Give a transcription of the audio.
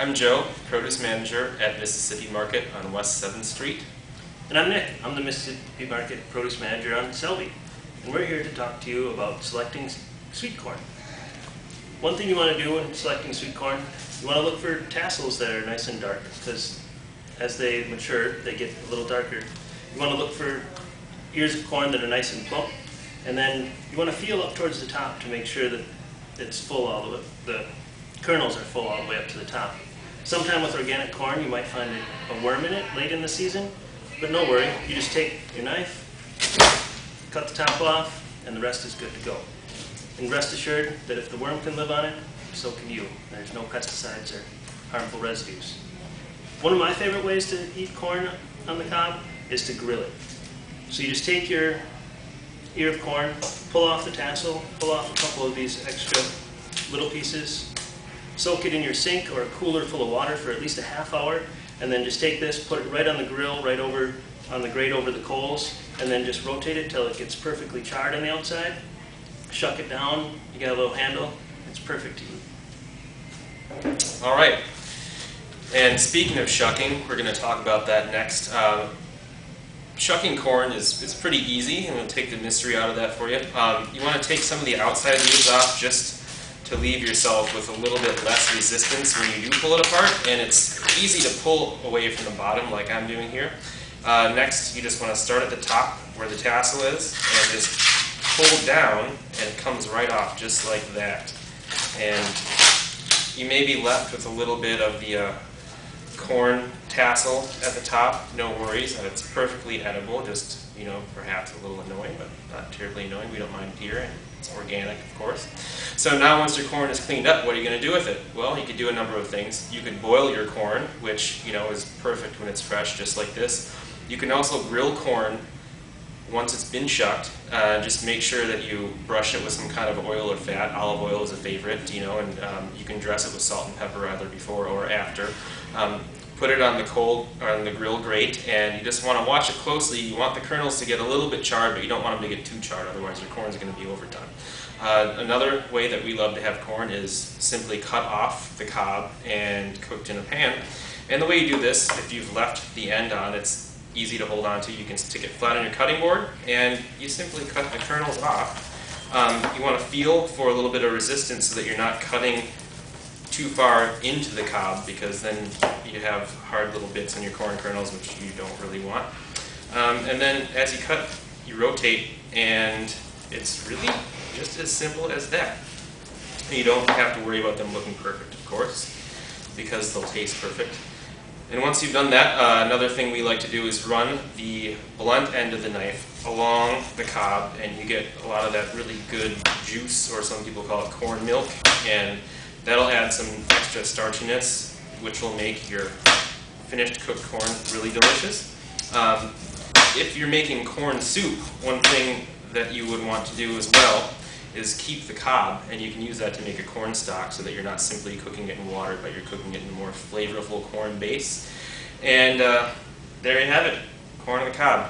I'm Joe, Produce Manager at Mississippi Market on West 7th Street. And I'm Nick. I'm the Mississippi Market Produce Manager on Selby. And we're here to talk to you about selecting sweet corn. One thing you want to do when selecting sweet corn, you want to look for tassels that are nice and dark, because as they mature, they get a little darker. You want to look for ears of corn that are nice and plump, and then you want to feel up towards the top to make sure that it's full all the way, the kernels are full all the way up to the top. Sometime with organic corn, you might find a worm in it late in the season, but no worry, you just take your knife, cut the top off, and the rest is good to go. And rest assured that if the worm can live on it, so can you. There's no pesticides or harmful residues. One of my favorite ways to eat corn on the cob is to grill it. So you just take your ear of corn, pull off the tassel, pull off a couple of these extra little pieces, soak it in your sink or a cooler full of water for at least a half hour, and then just take this, put it right on the grill, right over on the grate over the coals, and then just rotate it till it gets perfectly charred on the outside. Shuck it down, you got a little handle, it's perfect to eat. All right, and speaking of shucking, we're going to talk about that next. Shucking corn is pretty easy, and we'll take the mystery out of that for you. You want to take some of the outside leaves off just to leave yourself with a little bit less resistance when you do pull it apart, and it's easy to pull away from the bottom like I'm doing here. Next, you just want to start at the top where the tassel is and just pull down, and it comes right off just like that. And you may be left with a little bit of the corn tassel at the top. No worries, it's perfectly edible, just, you know, perhaps a little annoying, but not terribly annoying. We don't mind here, and it's organic, of course. So now once your corn is cleaned up, what are you going to do with it? Well, you could do a number of things. You could boil your corn, which, you know, is perfect when it's fresh, just like this. You can also grill corn once it's been shucked. Just make sure that you brush it with some kind of oil or fat. Olive oil is a favorite, you know, and you can dress it with salt and pepper either before or after. Put it on the coal or on the grill grate, and you just want to watch it closely. You want the kernels to get a little bit charred, but you don't want them to get too charred, otherwise your corn is going to be overdone. Another way that we love to have corn is simply cut off the cob and cooked in a pan. And the way you do this, if you've left the end on, it's easy to hold on to. You can stick it flat on your cutting board, and you simply cut the kernels off. You want to feel for a little bit of resistance so that you're not cutting too far into the cob, because then you have hard little bits on your corn kernels, which you don't really want. And then as you cut, you rotate, and it's really just as simple as that. You don't have to worry about them looking perfect, of course, because they'll taste perfect. And once you've done that, another thing we like to do is run the blunt end of the knife along the cob, and you get a lot of that really good juice, or some people call it corn milk, and that'll add some extra starchiness, which will make your finished cooked corn really delicious. If you're making corn soup, one thing that you would want to do as well is keep the cob, and you can use that to make a corn stock so that you're not simply cooking it in water, but you're cooking it in a more flavorful corn base. And there you have it, corn on the cob.